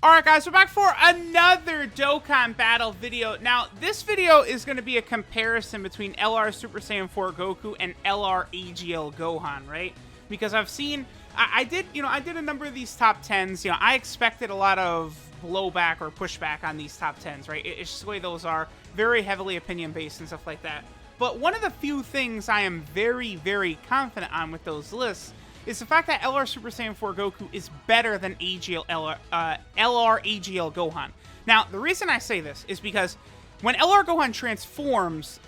Alright guys, we're back for another Dokkan battle video. Now, this video is going to be a comparison between LR Super Saiyan 4 Goku and LR AGL Gohan, right? Because I've seen, I did a number of these top 10s. I expected a lot of blowback or pushback on these top 10s, right? It's just the way those are, very heavily opinion-based and stuff like that. But one of the few things I am very, very confident on with those lists is the fact that LR Super Saiyan 4 Goku is better than LR AGL Gohan. Now, the reason I say this is because when LR Gohan transforms,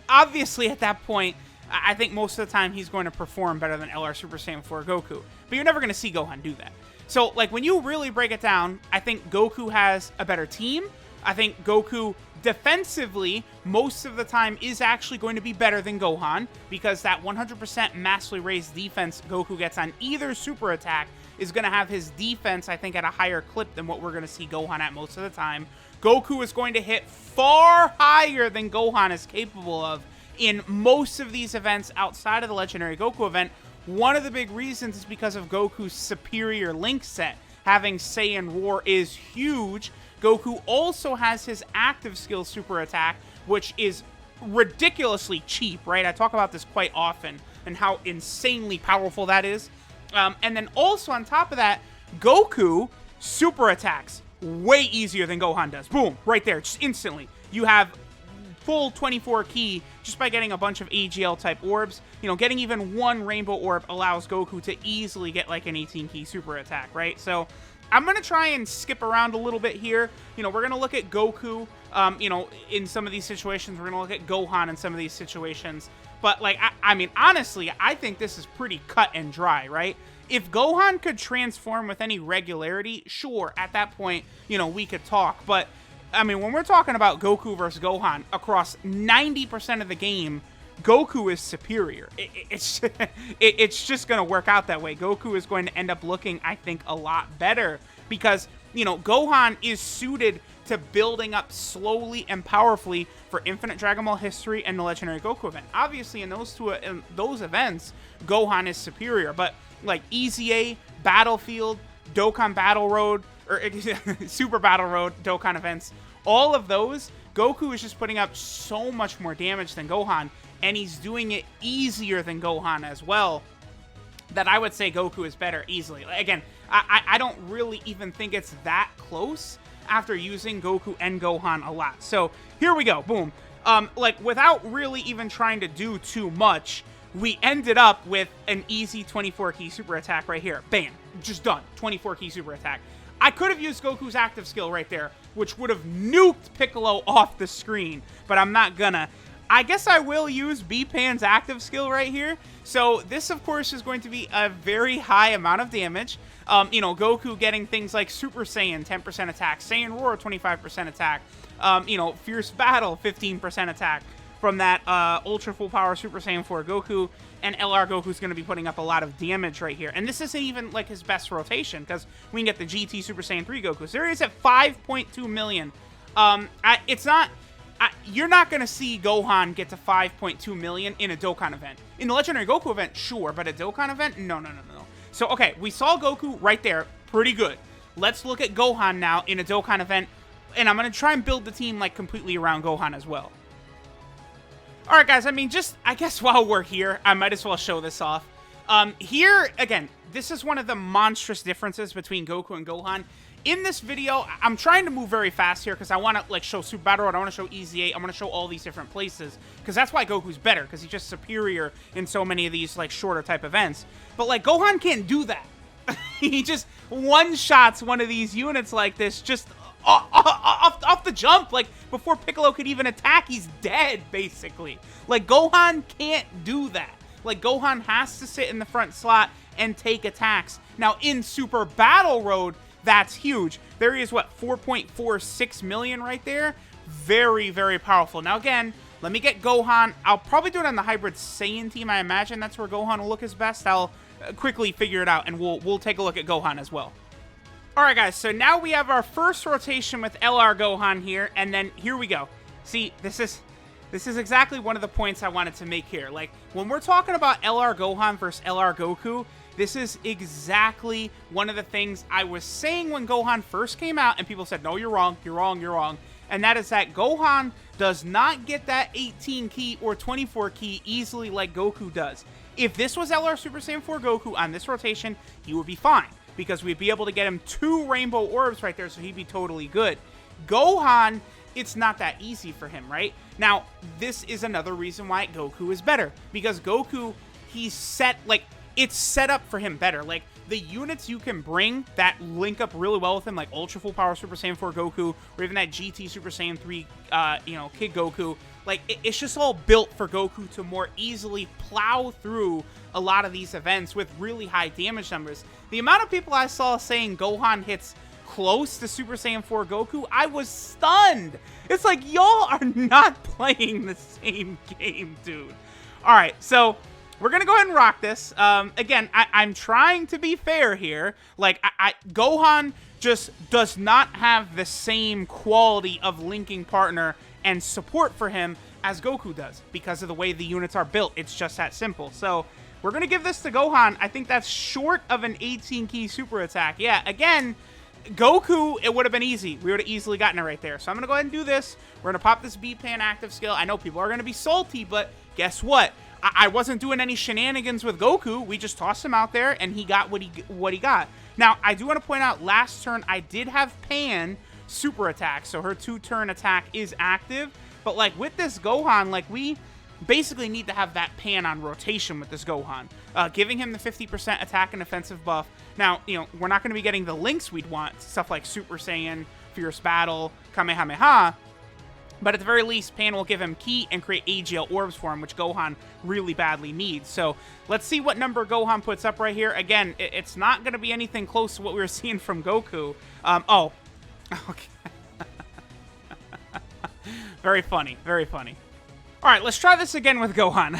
obviously at that point, I think most of the time he's going to perform better than LR Super Saiyan 4 Goku. But you're never going to see Gohan do that. So, like, when you really break it down, I think Goku has a better team. I think Goku defensively, most of the time, is actually going to be better than Gohan, because that 100% massively raised defense Goku gets on either super attack is going to have his defense, I think, at a higher clip than what we're going to see Gohan at most of the time. Goku is going to hit far higher than Gohan is capable of in most of these events outside of the Legendary Goku event. One of the big reasons is because of Goku's superior link set. Having Saiyan Roar is huge. Goku also has his active skill super attack, which is ridiculously cheap, right? I talk about this quite often and how insanely powerful that is. And then also on top of that, Goku super attacks way easier than Gohan does. Boom, right there, just instantly. You have full 24 key just by getting a bunch of AGL type orbs. Getting even one rainbow orb allows Goku to easily get like an 18 key super attack, right? So I'm going to try and skip around a little bit here. We're going to look at Goku, in some of these situations. We're going to look at Gohan in some of these situations. But, like, I mean, honestly, I think this is pretty cut and dry, right? If Gohan could transform with any regularity, sure, at that point, we could talk. But, I mean, when we're talking about Goku versus Gohan across 90% of the game, Goku is superior. It's just going to work out that way. Goku is going to end up looking, I think, a lot better because, Gohan is suited to building up slowly and powerfully for Infinite Dragon Ball History and the Legendary Goku event. Obviously, in those events, Gohan is superior, but like EZA, Battlefield, Dokkan Battle Road, or Super Battle Road, Dokkan events, all of those, Goku is just putting up so much more damage than Gohan, and he's doing it easier than Gohan as well, that I would say Goku is better easily. Again, I don't really even think it's that close after using Goku and Gohan a lot. So here we go, boom. Without really even trying to do too much, we ended up with an easy 24 key super attack right here. Bam, just done, 24 key super attack. I could have used Goku's active skill right there, which would have nuked Piccolo off the screen, but I'm not gonna. I guess I will use B-Pan's active skill right here. So this, of course, is going to be a very high amount of damage. Goku getting things like Super Saiyan, 10% attack, Saiyan Roar, 25% attack, Fierce Battle, 15% attack from that Ultra Full Power Super Saiyan 4 Goku, and LR Goku's going to be putting up a lot of damage right here. And this isn't even, like, his best rotation, because we can get the GT Super Saiyan 3 Goku. So there he is at 5.2 million. It's not... you're not going to see Gohan get to 5.2 million in a Dokkan event. In the Legendary Goku event, sure, but a Dokkan event? No. So, okay, we saw Goku right there. Pretty good. Let's look at Gohan now in a Dokkan event, and I'm going to try and build the team, like, completely around Gohan as well. Alright, guys, I mean, I guess while we're here, I might as well show this off. Here, again, this is one of the monstrous differences between Goku and Gohan. In this video, I'm trying to move very fast here because I want to, like, show Super Battle Road, I want to show EZA, I want to show all these different places, because that's why Goku's better, because he's just superior in so many of these, like, shorter type events. But, like, Gohan can't do that. He just one-shots one of these units like this just off the jump. Like, before Piccolo could even attack, he's dead, basically. Like, Gohan can't do that. Like, Gohan has to sit in the front slot and take attacks. Now, in Super Battle Road, that's huge. There he is, what, 4.46 million right there? Very, very powerful. Now, again, let me get Gohan. I'll probably do it on the Hybrid Saiyan team. I imagine that's where Gohan will look his best. I'll quickly figure it out, and we'll take a look at Gohan as well. Alright, guys, so now we have our first rotation with LR Gohan here, and then here we go. See, this is exactly one of the points I wanted to make here. Like, when we're talking about LR Gohan versus LR Goku, This is exactly one of the things I was saying when Gohan first came out, and people said, no, you're wrong, you're wrong, you're wrong. And that is that Gohan does not get that 18 key or 24 key easily like Goku does. If this was LR Super Saiyan 4 Goku on this rotation, he would be fine, because we'd be able to get him 2 rainbow orbs right there, so he'd be totally good. Gohan, it's not that easy for him, right? Now, this is another reason why Goku is better, because Goku, he's set, like, it's set up for him better. Like, the units you can bring that link up really well with him, like Ultra Full Power Super Saiyan 4 Goku, or even that GT Super Saiyan 3, Kid Goku, like, it's just all built for Goku to more easily plow through a lot of these events with really high damage numbers. The amount of people I saw saying Gohan hits close to Super Saiyan 4 Goku, I was stunned. It's like, y'all are not playing the same game, dude. All right, so we're going to go ahead and rock this. Again, I'm trying to be fair here. Like, Gohan just does not have the same quality of linking partner and support for him as Goku does because of the way the units are built. It's just that simple. So we're going to give this to Gohan. I think that's short of an 18-key super attack. Yeah, again, Goku, it would have been easy. We would have easily gotten it right there. So I'm going to go ahead and do this. We're going to pop this B-Pan active skill. I know people are going to be salty, but guess what? I wasn't doing any shenanigans with Goku. We just tossed him out there, and he got what he got. Now, I do want to point out, last turn, I did have Pan super attack, so her 2-turn attack is active. But, like, with this Gohan, like, we basically need to have that Pan on rotation with this Gohan, giving him the 50% attack and defensive buff. Now, you know, we're not going to be getting the links we'd want, stuff like Super Saiyan, Fierce Battle, Kamehameha, but at the very least, Pan will give him Ki and create AGL orbs for him, which Gohan really badly needs. So let's see what number Gohan puts up right here. Again, it's not going to be anything close to what we were seeing from Goku. Oh, okay. Very funny, very funny. All right, let's try this again with Gohan.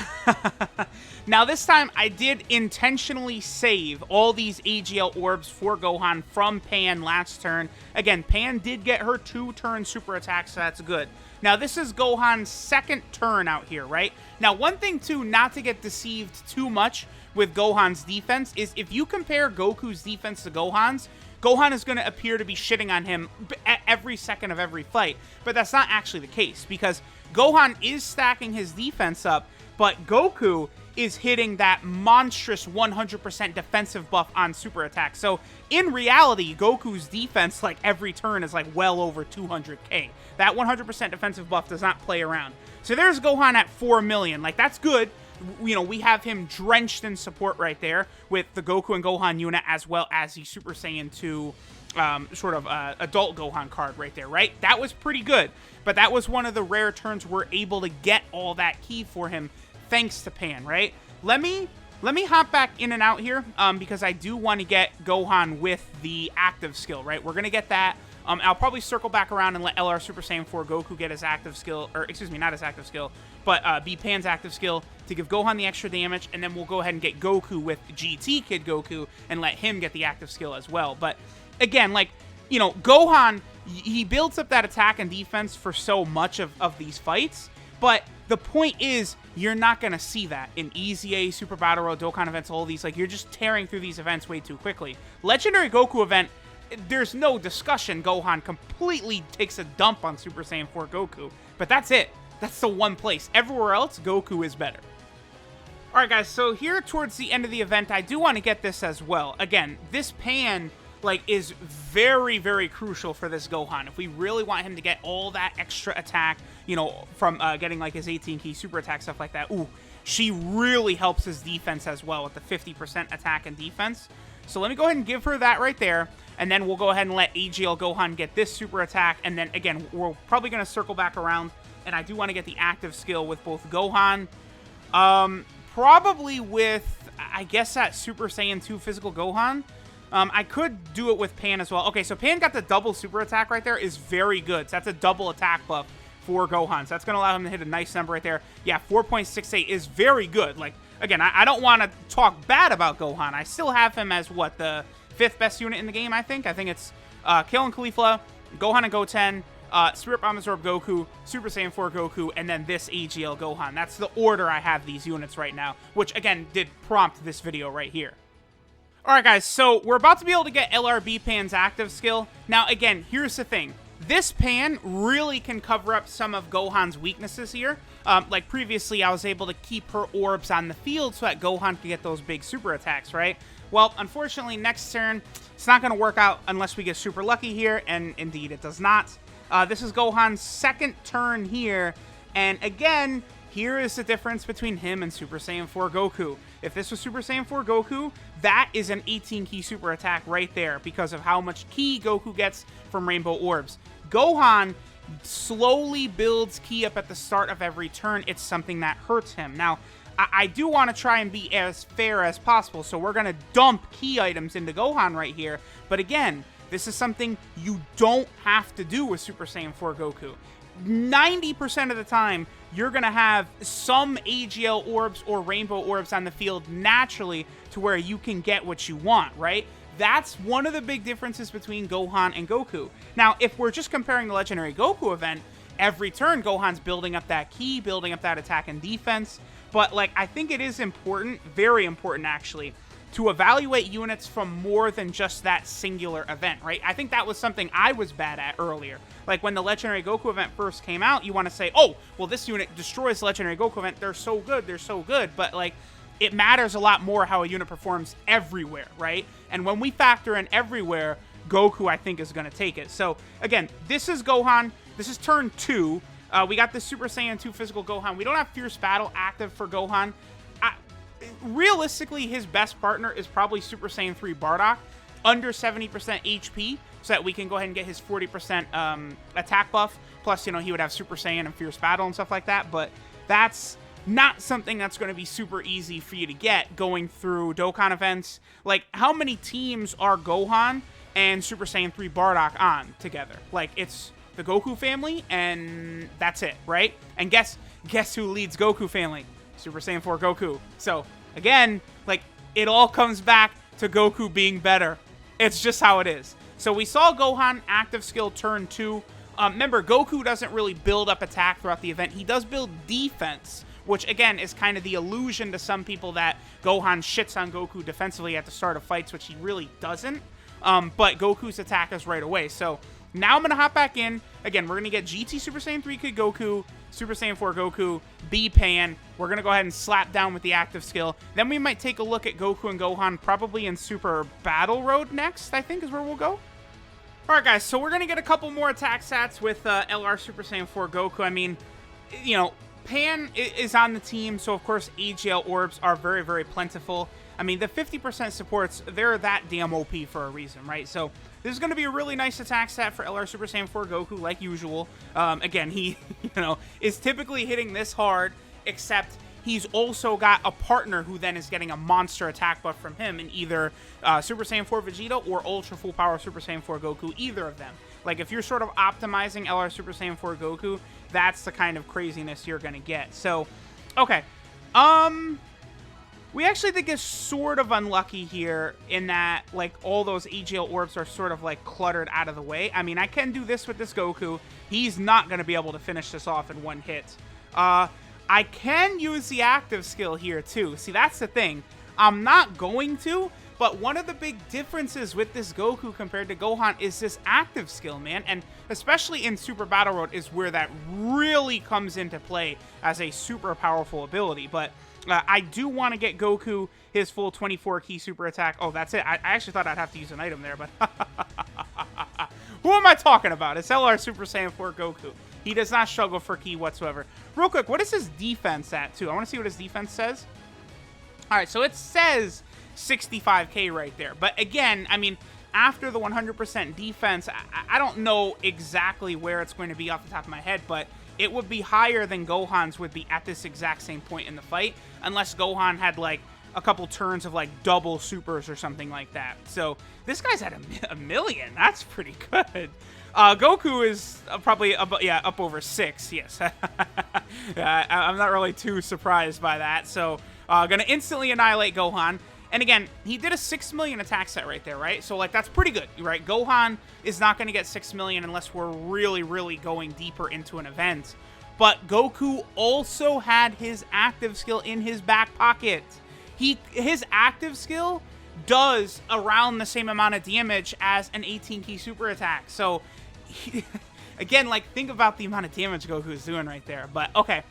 Now, this time, I did intentionally save all these AGL orbs for Gohan from Pan last turn. Again, Pan did get her 2-turn super attack, so that's good. Now, this is Gohan's 2nd turn out here, right? Now, one thing, too, not to get deceived too much with Gohan's defense is if you compare Goku's defense to Gohan's, Gohan is going to appear to be shitting on him at every second of every fight. But that's not actually the case, because Gohan is stacking his defense up, but Goku is hitting that monstrous 100% defensive buff on super attack. So in reality, Goku's defense, like, every turn is like well over 200k. That 100% defensive buff does not play around. So there's Gohan at 4 million. Like, that's good. You know, we have him drenched in support right there with the Goku and Gohan unit, as well as the Super Saiyan 2 adult Gohan card right there, right? That was pretty good. But that was one of the rare turns we're able to get all that Ki for him thanks to Pan, right? Let me hop back in and out here because I do want to get Gohan with the active skill, right? We're going to get that. I'll probably circle back around and let LR Super Saiyan 4 Goku get his active skill, or excuse me, not his active skill, but be Pan's active skill to give Gohan the extra damage, and then we'll go ahead and get Goku with GT Kid Goku and let him get the active skill as well. But again, like, you know, Gohan, he builds up that attack and defense for so much of these fights, but the point is, you're not going to see that in EZA, Super Battle Road, Dokkan events, all these. Like, you're just tearing through these events way too quickly. Legendary Goku event, there's no discussion. Gohan completely takes a dump on Super Saiyan 4 Goku, but that's it. That's the one place. Everywhere else, Goku is better. All right, guys, so here towards the end of the event, I do want to get this as well. Again, this Pan, like, is very, very crucial for this Gohan. If we really want him to get all that extra attack, you know, from getting, like, his 18-key super attack, stuff like that, ooh, she really helps his defense as well with the 50% attack and defense. So let me go ahead and give her that right there, and then we'll go ahead and let AGL Gohan get this super attack, and then, again, we're probably going to circle back around, and I do want to get the active skill with both Gohan. Probably with, I guess, that Super Saiyan 2 physical Gohan. I could do it with Pan as well. Okay, so Pan got the double super attack right there, is very good. So that's a double attack buff for Gohan. So that's going to allow him to hit a nice number right there. Yeah, 4.68 is very good. Like, again, I don't want to talk bad about Gohan. I still have him as, what, the 5th best unit in the game, I think? I think it's Kale and Caulifla, Gohan and Goten, Spirit Bomb Absorb Goku, Super Saiyan 4 Goku, and then this AGL Gohan. That's the order I have these units right now, which, again, did prompt this video right here. Alright guys, so we're about to be able to get LRB Pan's active skill. Now again, here's the thing. This Pan really can cover up some of Gohan's weaknesses here. Like previously, I was able to keep her orbs on the field so that Gohan could get those big super attacks, right? Well, unfortunately, next turn, it's not going to work out unless we get super lucky here, and indeed it does not. This is Gohan's second turn here, and again, here is the difference between him and Super Saiyan 4 Goku. If this was Super Saiyan 4 Goku, that is an 18 key super attack right there because of how much ki Goku gets from Rainbow Orbs. Gohan slowly builds ki up at the start of every turn. It's something that hurts him. Now, I do want to try and be as fair as possible, so we're going to dump ki items into Gohan right here. But again, this is something you don't have to do with Super Saiyan 4 Goku. 90% of the time, you're going to have some AGL orbs or rainbow orbs on the field naturally to where you can get what you want, right? That's one of the big differences between Gohan and Goku. Now, if we're just comparing the Legendary Goku event, every turn Gohan's building up that ki, building up that attack and defense. But, like, I think it is important, very important actually, to evaluate units from more than just that singular event, right? I think that was something I was bad at earlier. Like, when the Legendary Goku event first came out, you want to say, oh, well, this unit destroys the Legendary Goku event. They're so good. They're so good. But, like, it matters a lot more how a unit performs everywhere, right? And when we factor in everywhere, Goku, I think, is going to take it. So, again, this is Gohan. This is turn 2. We got the Super Saiyan 2 physical Gohan. We don't have Fierce Battle active for Gohan. Realistically, his best partner is probably Super Saiyan 3 Bardock, under 70% HP, so that we can go ahead and get his 40% attack buff. Plus, you know, he would have Super Saiyan and Fierce Battle and stuff like that, but that's not something that's going to be super easy for you to get going through Dokkan events. Like, how many teams are Gohan and Super Saiyan 3 Bardock on together? Like, it's the Goku family, and that's it, right? And guess who leads Goku family? Super Saiyan 4 Goku. So, again, like, it all comes back to Goku being better. It's just how it is. So we saw Gohan active skill turn 2. Remember, Goku doesn't really build up attack throughout the event. He does build defense, which, again, is kind of the illusion to some people that Gohan shits on Goku defensively at the start of fights, which he really doesn't. But Goku's attack is right away. So now I'm going to hop back in. Again, we're going to get GT Super Saiyan 3 Kid Goku, Super Saiyan 4 Goku, B-Pan. We're going to go ahead and slap down with the active skill. Then we might take a look at Goku and Gohan probably in Super Battle Road next, I think is where we'll go. Alright guys, so we're going to get a couple more attack stats with LR Super Saiyan 4 Goku. I mean, you know, Pan is on the team, so of course AGL orbs are very, very plentiful. I mean, the 50% supports, they're that damn OP for a reason, right? So this is going to be a really nice attack stat for LR Super Saiyan 4 Goku, like usual. Again, he, you know, is typically hitting this hard, except he's also got a partner who then is getting a monster attack buff from him in either Super Saiyan 4 Vegeta or Ultra Full Power Super Saiyan 4 Goku, either of them. Like, if you're sort of optimizing LR Super Saiyan 4 Goku, that's the kind of craziness you're going to get. So, okay. We actually think it's sort of unlucky here in that, like, all those AGL orbs are sort of, like, cluttered out of the way. I mean, I can do this with this Goku. He's not going to be able to finish this off in one hit. I can use the active skill here, too. See, that's the thing. I'm not going to, but one of the big differences with this Goku compared to Gohan is this active skill, man. And especially in Super Battle Road is where that really comes into play as a super powerful ability. But I do want to get Goku his full 24 key super attack. Oh, that's it. I actually thought I'd have to use an item there, but who am I talking about? It's LR Super Saiyan 4 Goku. He does not struggle for ki whatsoever. Real quick, what is his defense at, too? I want to see what his defense says. All right, so it says 65k right there. But again, I mean, after the 100% defense, I don't know exactly where it's going to be off the top of my head, but it would be higher than Gohan's would be at this exact same point in the fight, unless Gohan had, like, a couple turns of, like, double supers or something like that. So this guy's at a million. That's pretty good. Goku is probably up over 6. Yes, I'm not really too surprised by that. So gonna instantly annihilate Gohan. And again, he did a 6 million attack set right there, right? So, like, that's pretty good, right? Gohan is not going to get 6 million unless we're really, really going deeper into an event. But Goku also had his active skill in his back pocket. His active skill does around the same amount of damage as an 18-key super attack. So, again, like, think about the amount of damage Goku is doing right there. But, okay.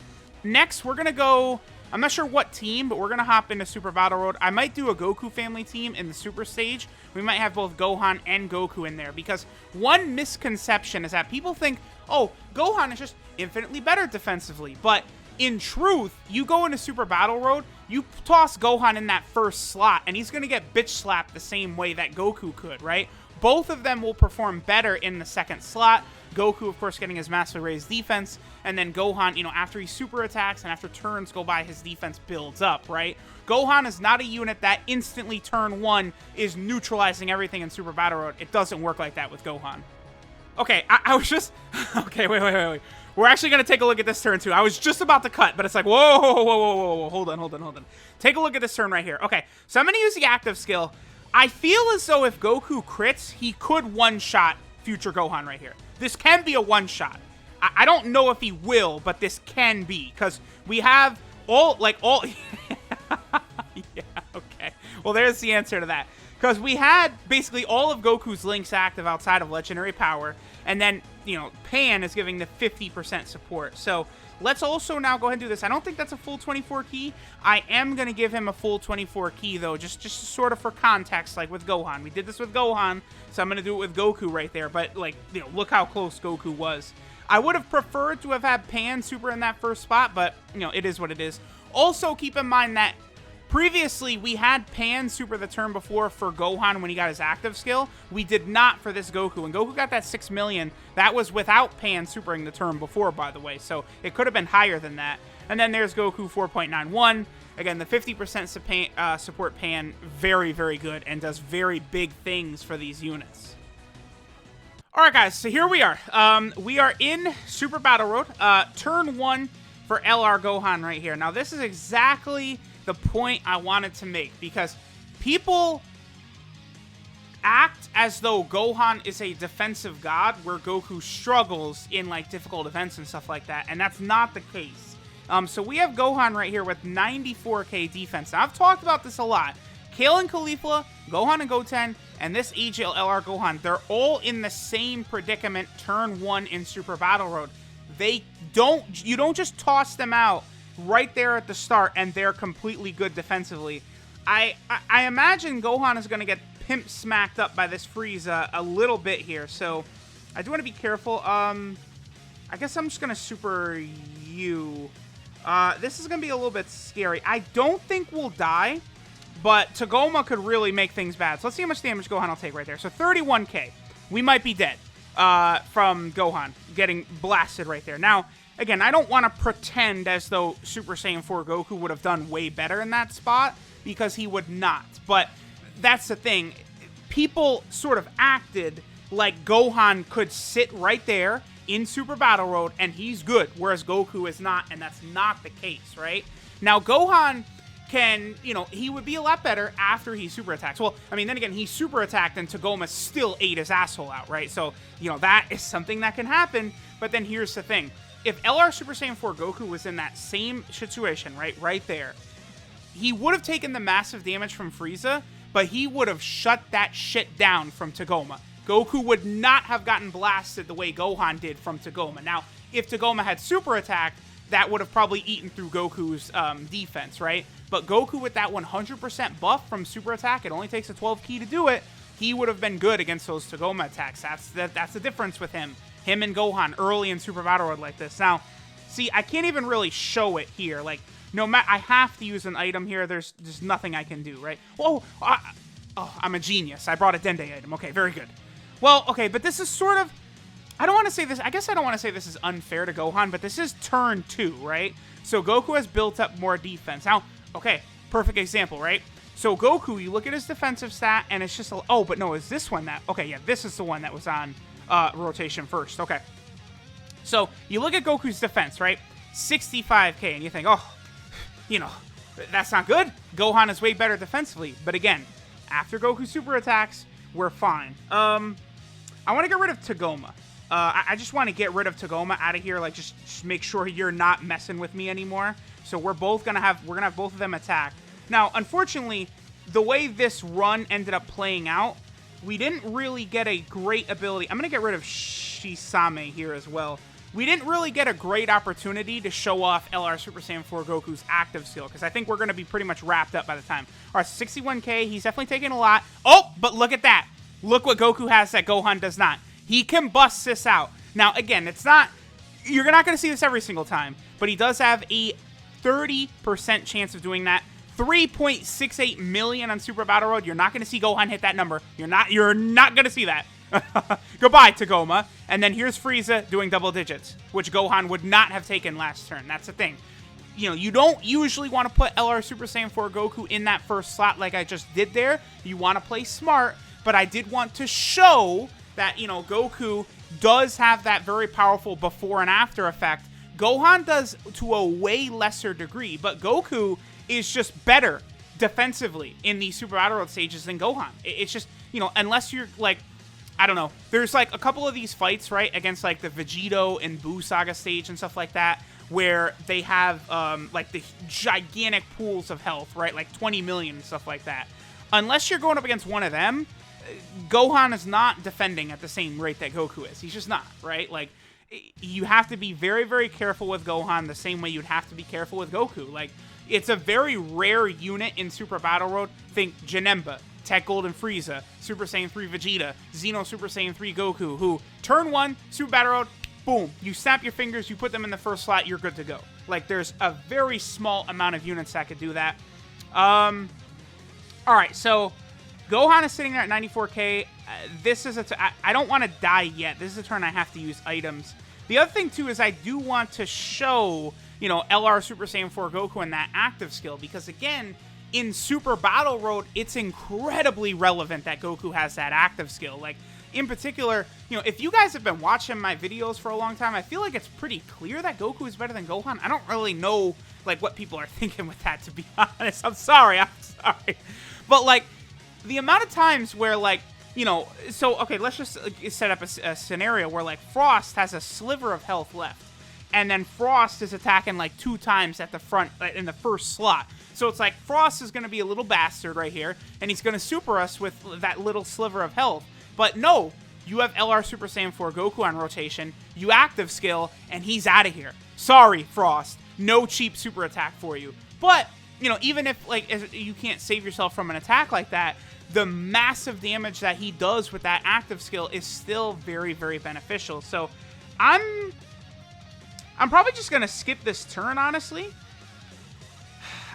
Next, we're going to go... I'm not sure what team, but we're going to hop into Super Battle Road. I might do a Goku family team in the Super Stage. We might have both Gohan and Goku in there, because one misconception is that people think, oh, Gohan is just infinitely better defensively. But in truth, you go into Super Battle Road, you toss Gohan in that first slot, and he's going to get bitch slapped the same way that Goku could, right? Both of them will perform better in the second slot. Goku, of course, getting his massively raised defense, and then Gohan, you know, after he super attacks and after turns go by, his defense builds up, right? Gohan is not a unit that instantly turn 1 is neutralizing everything in Super Battle Road. It doesn't work like that with Gohan. Okay, I was just... Okay, wait. We're actually going to take a look at this turn, too. I was just about to cut, but it's like, whoa. Hold on. Take a look at this turn right here. Okay, so I'm going to use the active skill. I feel as though if Goku crits, he could one-shot future Gohan right here. This can be a one-shot. I don't know if he will, but this can be, because we have all... Yeah, okay. Well, there's the answer to that. Because we had basically all of Goku's links active outside of Legendary Power, and then, you know, Pan is giving the 50% support. So let's also now go ahead and do this. I don't think that's a full 24 key. I am going to give him a full 24 key, though, just sort of for context, like with Gohan. We did this with Gohan, so I'm going to do it with Goku right there. But, like, you know, look how close Goku was. I would have preferred to have had Pan super in that first spot, but, you know, it is what it is. Also, keep in mind that previously, we had Pan super the turn before for Gohan when he got his active skill. We did not for this Goku. When Goku got that 6 million, that was without Pan supering the turn before, by the way. So it could have been higher than that. And then there's Goku 4.91. Again, the 50% support Pan, very, very good and does very big things for these units. All right, guys, so here we are. We are in Super Battle Road. Turn 1 for LR Gohan right here. Now, this is exactly the point I wanted to make, because people act as though Gohan is a defensive god where Goku struggles in, like, difficult events and stuff like that, and that's not the case. So we have Gohan right here with 94k defense. Now, I've talked about this a lot. Kale and Caulifla, Gohan and Goten, and this AGL LR Gohan, they're all in the same predicament turn 1 in Super Battle Road. You don't just toss them out right there at the start, and they're completely good defensively. I imagine Gohan is going to get pimp smacked up by this Frieza a little bit here, so I do want to be careful. I guess I'm just going to super you. This is going to be a little bit scary. I don't think we'll die, but Tagoma could really make things bad. So let's see how much damage Gohan will take right there. So 31k. We might be dead from Gohan getting blasted right there. Now, again, I don't want to pretend as though Super Saiyan 4 Goku would have done way better in that spot, because he would not. But that's the thing. People sort of acted like Gohan could sit right there in Super Battle Road and he's good, whereas Goku is not, and that's not the case, right? Now, Gohan can, you know, he would be a lot better after he super attacks. Well, I mean, then again, he super attacked and Tagoma still ate his asshole out, right? So, you know, that is something that can happen. But then here's the thing. If LR Super Saiyan 4 Goku was in that same situation, right there, he would have taken the massive damage from Frieza, but he would have shut that shit down from Tagoma. Goku would not have gotten blasted the way Gohan did from Tagoma. Now, if Tagoma had super attacked, that would have probably eaten through Goku's defense, right? But Goku with that 100% buff from super attack, it only takes a 12 key to do it, he would have been good against those Tagoma attacks. That's the difference with him. Him and Gohan early in Super Battle Road like this. Now, see, I can't even really show it here. Like, no matter, I have to use an item here. There's just nothing I can do, right? Whoa, I'm a genius. I brought a Dende item. Okay, very good. Well, okay, but this is sort of, I don't want to say this, I guess I don't want to say this is unfair to Gohan, but this is turn 2, right? So Goku has built up more defense. Now, okay, perfect example, right? So Goku, you look at his defensive stat, and it's just, oh, but no, is this one that, okay, yeah, this is the one that was on rotation first. Okay. So you look at Goku's defense, right? 65k, and you think, oh, you know, that's not good. Gohan is way better defensively. But again, after Goku super attacks, we're fine. I want to get rid of Tagoma. I just want to get rid of Tagoma out of here. Like, just make sure you're not messing with me anymore. So we're gonna have both of them attack. Now, unfortunately, the way this run ended up playing out, we didn't really get a great ability. I'm going to get rid of Shisame here as well. We didn't really get a great opportunity to show off LR Super Saiyan 4 Goku's active skill, because I think we're going to be pretty much wrapped up by the time. All right, 61k, he's definitely taking a lot. Oh, but look at that. Look what Goku has that Gohan does not. He can bust this out. Now, again, it's not... You're not going to see this every single time, but he does have a 30% chance of doing that. 3.68 million on Super Battle Road. You're not going to see Gohan hit that number. You're not going to see that. Goodbye, Tagoma. And then here's Frieza doing double digits, which Gohan would not have taken last turn. That's the thing. You know, you don't usually want to put LR Super Saiyan 4 Goku in that first slot like I just did there. You want to play smart, but I did want to show that, you know, Goku does have that very powerful before and after effect. Gohan does to a way lesser degree, but Goku is just better defensively in the Super Battle Road stages than Gohan. It's just, you know, unless you're like, I don't know. There's like a couple of these fights, right, against like the Vegito and Buu Saga stage and stuff like that, where they have like the gigantic pools of health, right, like 20 million and stuff like that. Unless you're going up against one of them, Gohan is not defending at the same rate that Goku is. He's just not, right? Like, you have to be very, very careful with Gohan the same way you'd have to be careful with Goku. Like, it's a very rare unit in Super Battle Road. Think Janemba, Tech Golden Frieza, Super Saiyan 3 Vegeta, Xeno Super Saiyan 3 Goku, who, turn 1, Super Battle Road, boom, you snap your fingers, you put them in the first slot, you're good to go. Like, there's a very small amount of units that could do that. Alright, so Gohan is sitting there at 94k. This is I don't want to die yet. This is a turn I have to use items. The other thing, too, is I do want to show, you know, LR Super Saiyan 4 Goku and that active skill, because, again, in Super Battle Road, it's incredibly relevant that Goku has that active skill. Like, in particular, you know, if you guys have been watching my videos for a long time, I feel like it's pretty clear that Goku is better than Gohan. I don't really know, like, what people are thinking with that, to be honest. I'm sorry. But, like, the amount of times where, like, you know, so, okay, let's just set up a scenario where, like, Frost has a sliver of health left, and then Frost is attacking, like, 2 times at the front, in the first slot. So it's like, Frost is going to be a little bastard right here, and he's going to super us with that little sliver of health. But no, you have LR Super Saiyan 4 Goku on rotation, you active skill, and he's out of here. Sorry, Frost. No cheap super attack for you. But, you know, even if, like, you can't save yourself from an attack like that, the massive damage that he does with that active skill is still very, very beneficial. So I'm probably just going to skip this turn, honestly.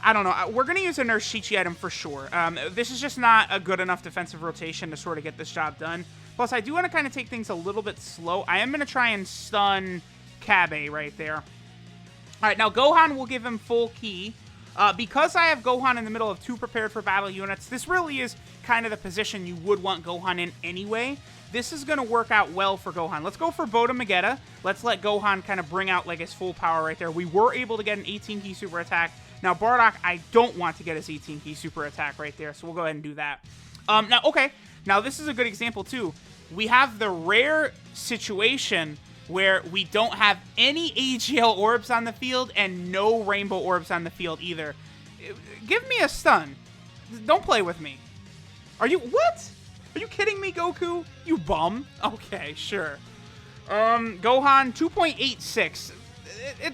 I don't know. We're going to use a Nurse Shichi item for sure. This is just not a good enough defensive rotation to sort of get this job done. Plus, I do want to kind of take things a little bit slow. I am going to try and stun Kabe right there. All right, now Gohan will give him full ki. Because I have Gohan in the middle of 2 prepared for battle units, this really is kind of the position you would want Gohan in anyway. This is going to work out well for Gohan. Let's go for Boda Magetta. Let's let Gohan kind of bring out, like, his full power right there. We were able to get an 18-key super attack. Now, Bardock, I don't want to get his 18-key super attack right there, so we'll go ahead and do that. Now, okay. Now, this is a good example, too. We have the rare situation where we don't have any AGL orbs on the field and no rainbow orbs on the field either. Give me a stun. Don't play with me. Are you... What? Are you kidding me, Goku? You bum. Okay, sure. Gohan, 2.86.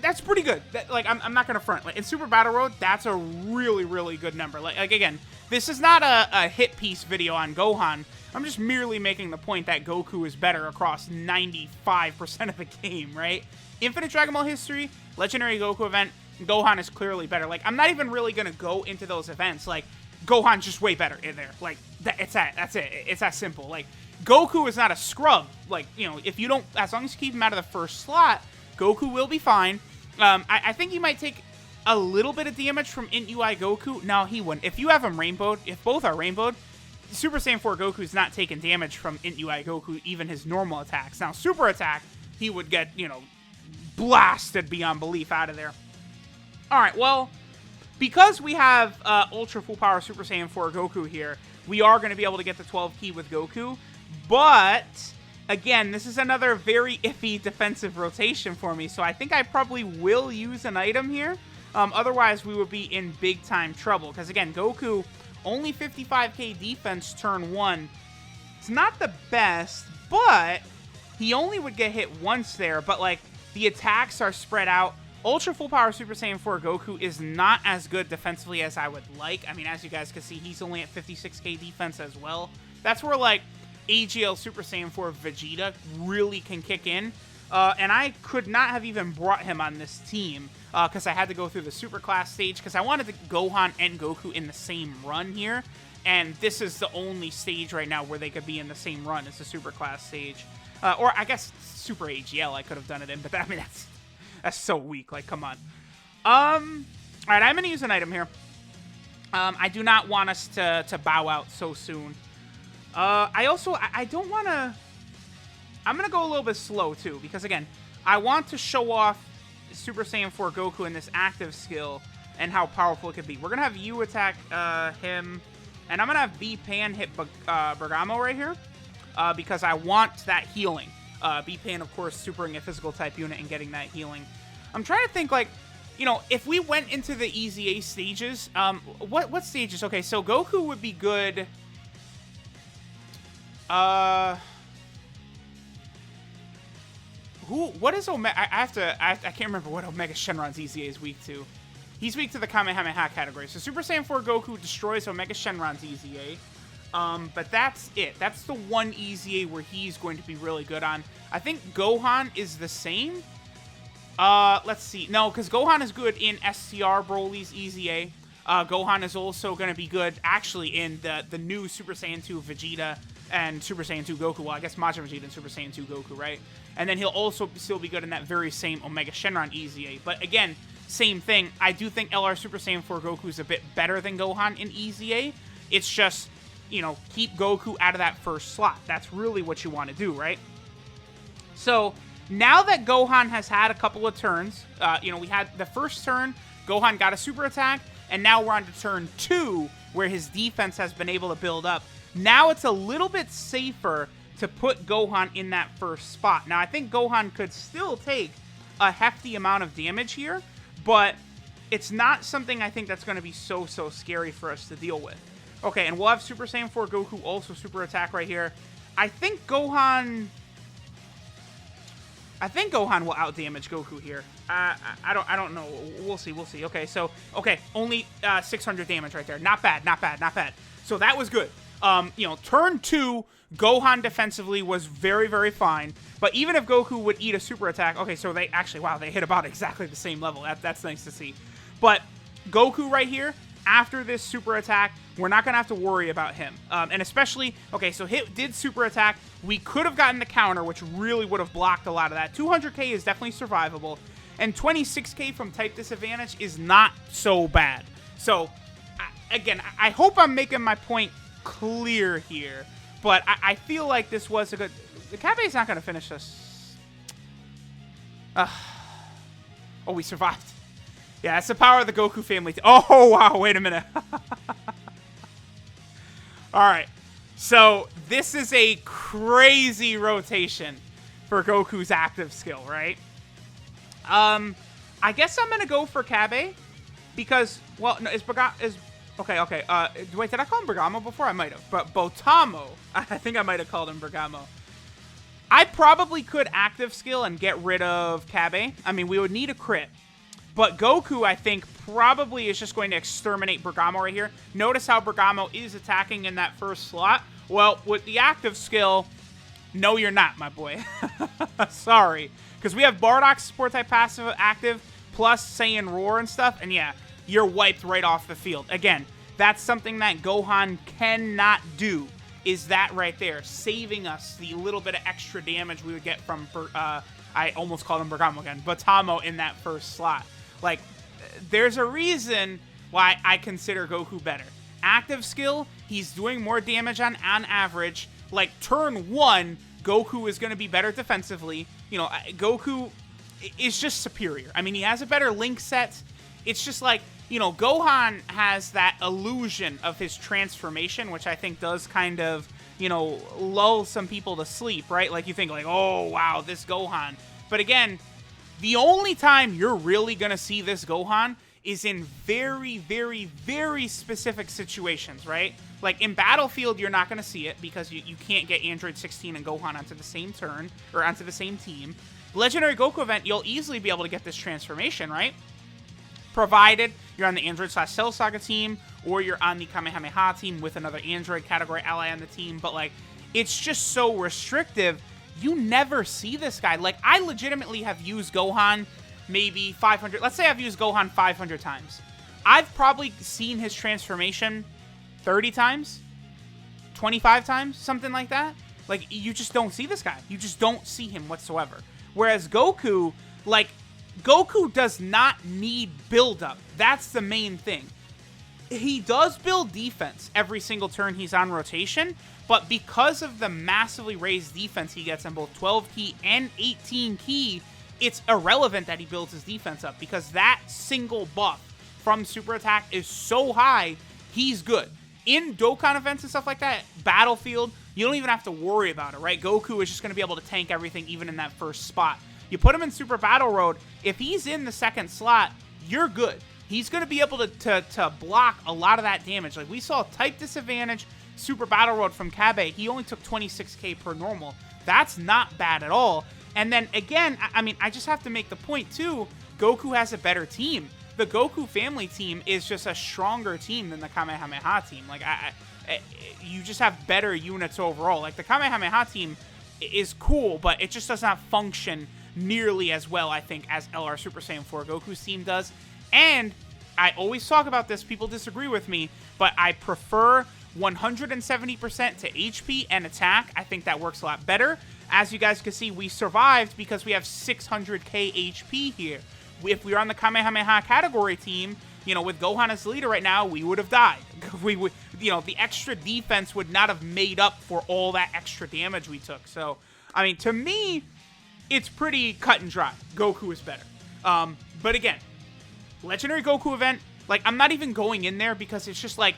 That's pretty good. Like, I'm not going to front. Like, in Super Battle Road, that's a really, really good number. Like again, this is not a hit piece video on Gohan. I'm just merely making the point that Goku is better across 95% of the game, right? Infinite Dragon Ball history, Legendary Goku event, Gohan is clearly better. Like, I'm not even really going to go into those events. Like, Gohan's just way better in there. Like, that's it. It's that simple. Like, Goku is not a scrub. Like, you know, if you don't, as long as you keep him out of the first slot, Goku will be fine. I think he might take a little bit of damage from Int UI Goku. No, he wouldn't. If you have him rainbowed, if both are rainbowed, Super Saiyan 4 Goku's not taking damage from Int UI Goku, even his normal attacks. Now, super attack, he would get, you know, blasted beyond belief out of there. Alright, well, because we have Ultra Full Power Super Saiyan 4 Goku here, we are going to be able to get the 12 key with Goku, but again, this is another very iffy defensive rotation for me, so I think I probably will use an item here. Otherwise, we would be in big-time trouble, because again, Goku only 55k defense turn 1. It's not the best, but he only would get hit once there. But, like, the attacks are spread out. Ultra Full Power Super Saiyan 4 Goku is not as good defensively as I would like. I mean, as you guys can see, he's only at 56k defense as well. That's where, like, AGL Super Saiyan 4 Vegeta really can kick in. And I could not have even brought him on this team because I had to go through the Super Class stage because I wanted Gohan and Goku in the same run here. And this is the only stage right now where they could be in the same run as the Super Class stage. Or I guess Super AGL I could have done it in, but I mean, that's so weak. Like, come on. All right, I'm going to use an item here. I do not want us to bow out so soon. I don't want to... I'm going to go a little bit slow, too, because, again, I want to show off Super Saiyan 4 Goku in this active skill and how powerful it could be. We're going to have you attack him, and I'm going to have B-Pan hit Bergamo right here because I want that healing. B-Pan, of course, supering a physical-type unit and getting that healing. I'm trying to think, like, you know, if we went into the Easy A stages, what stages? Okay, so Goku would be good... What is Omega? I can't remember what Omega Shenron's EZA is weak to. He's weak to the Kamehameha category. So Super Saiyan 4 Goku destroys Omega Shenron's EZA. But that's it. That's the one EZA where he's going to be really good on. I think Gohan is the same. Let's see. No, because Gohan is good in SCR Broly's EZA. Gohan is also going to be good, actually, in the new Super Saiyan 2 Vegeta and Super Saiyan 2 Goku. Well, I guess Majin Vegeta and Super Saiyan 2 Goku, right? And then he'll also still be good in that very same Omega Shenron EZA. But again, same thing. I do think LR Super Saiyan 4 Goku is a bit better than Gohan in EZA. It's just, you know, keep Goku out of that first slot. That's really what you want to do, right? So, now that Gohan has had a couple of turns, you know, we had the first turn, Gohan got a super attack, and now we're on to turn 2, where his defense has been able to build up. Now it's a little bit safer to put Gohan in that first spot. Now, I think Gohan could still take a hefty amount of damage here, but it's not something I think that's going to be so scary for us to deal with. Okay, and we'll have Super Saiyan 4 Goku also super attack right here. I think Gohan will outdamage Goku here. I don't know. We'll see. Okay, so only 600 damage right there. Not bad. So that was good. You know, turn 2, Gohan defensively was very fine. But even if Goku would eat a super attack, okay, so they actually, wow, they hit about exactly the same level. That's nice to see. But Goku right here, after this super attack, we're not going to have to worry about him. And especially, okay, so did super attack. We could have gotten the counter, which really would have blocked a lot of that. 200k is definitely survivable. And 26k from type disadvantage is not so bad. So, again, I hope I'm making my point clear here. But I feel like this was a good... The Kabe's not going to finish us. Oh, we survived. Yeah, that's the power of the Goku family. Oh, wow, wait a minute. Alright, so this is a crazy rotation for Goku's active skill, right? I guess I'm going to go for Kabe because, well, no, okay. Wait, did I call him Bergamo before? I might have. But Botamo, I think I might have called him Bergamo. I probably could active skill and get rid of Kabe. I mean, we would need a crit. But Goku, I think, probably is just going to exterminate Bergamo right here. Notice how Bergamo is attacking in that first slot. Well, with the active skill, no, you're not, my boy. Sorry. Because we have Bardock's support type passive active, plus Saiyan Roar and stuff. And yeah, you're wiped right off the field. Again, that's something that Gohan cannot do, is that right there. Saving us the little bit of extra damage we would get from, I almost called him Bergamo again, Botamo in that first slot. Like, there's a reason why I consider Goku better. Active skill, he's doing more damage on average. Like, turn 1, Goku is going to be better defensively. You know, Goku is just superior. I mean, he has a better link set. It's just like, you know, Gohan has that illusion of his transformation, which I think does kind of, you know, lull some people to sleep, right? Like, you think, like, oh, wow, this Gohan. But again, the only time you're really going to see this Gohan is in very, very, very specific situations, right? Like in Battlefield, you're not going to see it because you can't get Android 16 and Gohan onto the same turn or onto the same team. Legendary Goku event, you'll easily be able to get this transformation, right? Provided you're on the Android/Cell Saga team or you're on the Kamehameha team with another Android category ally on the team. But like, it's just so restrictive. You never see this guy. Like, I legitimately have used Gohan maybe 500. Let's say I've used Gohan 500 times. I've probably seen his transformation 30 times, 25 times, something like that. Like, you just don't see this guy. You just don't see him whatsoever. Whereas Goku, like, Goku does not need build-up. That's the main thing. He does build defense every single turn he's on rotation, but because of the massively raised defense he gets on both 12 key and 18 key, it's irrelevant that he builds his defense up because that single buff from super attack is so high, he's good. In Dokkan events and stuff like that, Battlefield, you don't even have to worry about it, right? Goku is just going to be able to tank everything even in that first spot. You put him in Super Battle Road, if he's in the second slot, you're good. He's going to be able to block a lot of that damage. Like, we saw type disadvantage Super Battle Road from Kabe. He only took 26k per normal. That's not bad at all. And then, again, I mean, I just have to make the point, too, Goku has a better team. The Goku family team is just a stronger team than the Kamehameha team. Like, you just have better units overall. Like, the Kamehameha team is cool, but it just does not function nearly as well, I think, as LR Super Saiyan 4 Goku's team does. And I always talk about this, people disagree with me, but I prefer 170% to HP and attack. I think that works a lot better. As you guys can see, we survived because we have 600k HP here. If we were on the Kamehameha category team, you know, with Gohan as leader right now, we would have died. We would, you know, the extra defense would not have made up for all that extra damage we took. So, I mean, to me, it's pretty cut and dry. Goku is better. But again, Legendary Goku event, like, I'm not even going in there because it's just like,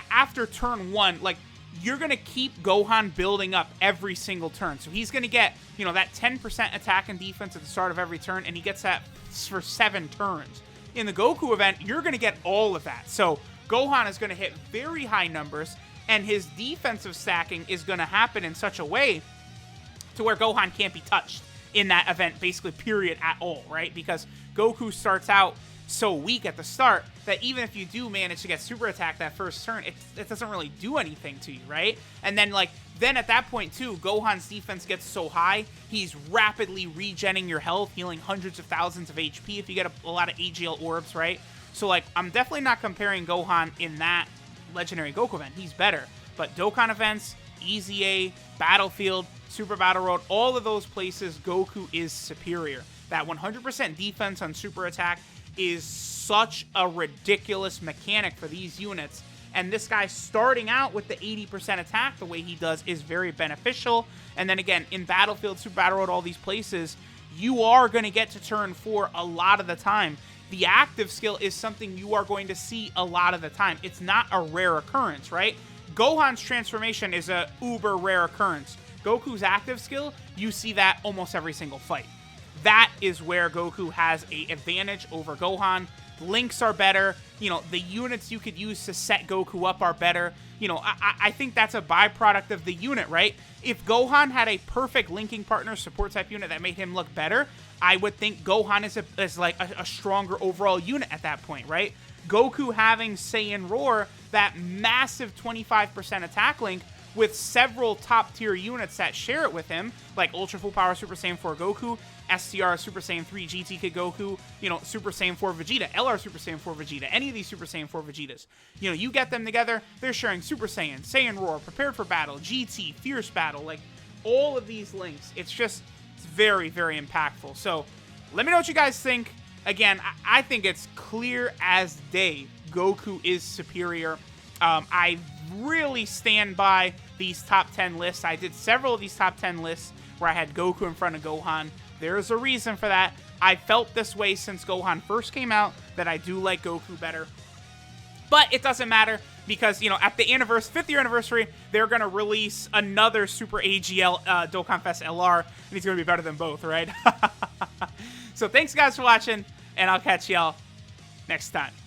after turn 1, like, you're going to keep Gohan building up every single turn. So he's going to get, you know, that 10% attack and defense at the start of every turn, and he gets that for 7 turns. In the Goku event, you're going to get all of that. So Gohan is going to hit very high numbers, and his defensive stacking is going to happen in such a way to where Gohan can't be touched in that event, basically, period, at all, right? Because Goku starts out so weak at the start that even if you do manage to get super attack that first turn, it doesn't really do anything to you, right? And then, like, then at that point, too, Gohan's defense gets so high, he's rapidly regenning your health, healing hundreds of thousands of HP if you get a lot of AGL orbs, right? So, like, I'm definitely not comparing Gohan in that Legendary Goku event. He's better. But Dokkan events, EZA, Battlefield, Super Battle Road, all of those places, Goku is superior. That 100% defense on super attack is such a ridiculous mechanic for these units, and this guy starting out with the 80% attack the way he does is very beneficial. And then again, in Battlefield, Super Battle Road, all these places, you are going to get to turn 4 a lot of the time. The active skill is something you are going to see a lot of the time. It's not a rare occurrence, right? Gohan's transformation is a uber rare occurrence. Goku's active skill, you see that almost every single fight. That is where Goku has an advantage over Gohan. Links are better. You know, the units you could use to set Goku up are better. You know, I think that's a byproduct of the unit, right? If Gohan had a perfect linking partner support type unit that made him look better, I would think Gohan is like a stronger overall unit at that point, right? Goku having Saiyan Roar, that massive 25% attack link, with several top-tier units that share it with him, like Ultra Full Power Super Saiyan 4 Goku, STR Super Saiyan 3 GT Kid Goku, you know, Super Saiyan 4 Vegeta, LR Super Saiyan 4 Vegeta, any of these Super Saiyan 4 Vegetas. You know, you get them together, they're sharing Super Saiyan, Saiyan Roar, Prepared for Battle, GT, Fierce Battle, like, all of these links. It's very, very impactful. So, let me know what you guys think. Again, I think it's clear as day Goku is superior. I really stand by these top 10 lists. I did several of these top 10 lists where I had Goku in front of Gohan. There's a reason for that. I felt this way since Gohan first came out, that I do like Goku better. But it doesn't matter because, you know, at the 5th year anniversary, they're going to release another Super AGL Dokkan Fest LR, and he's going to be better than both, right? So thanks, guys, for watching, and I'll catch y'all next time.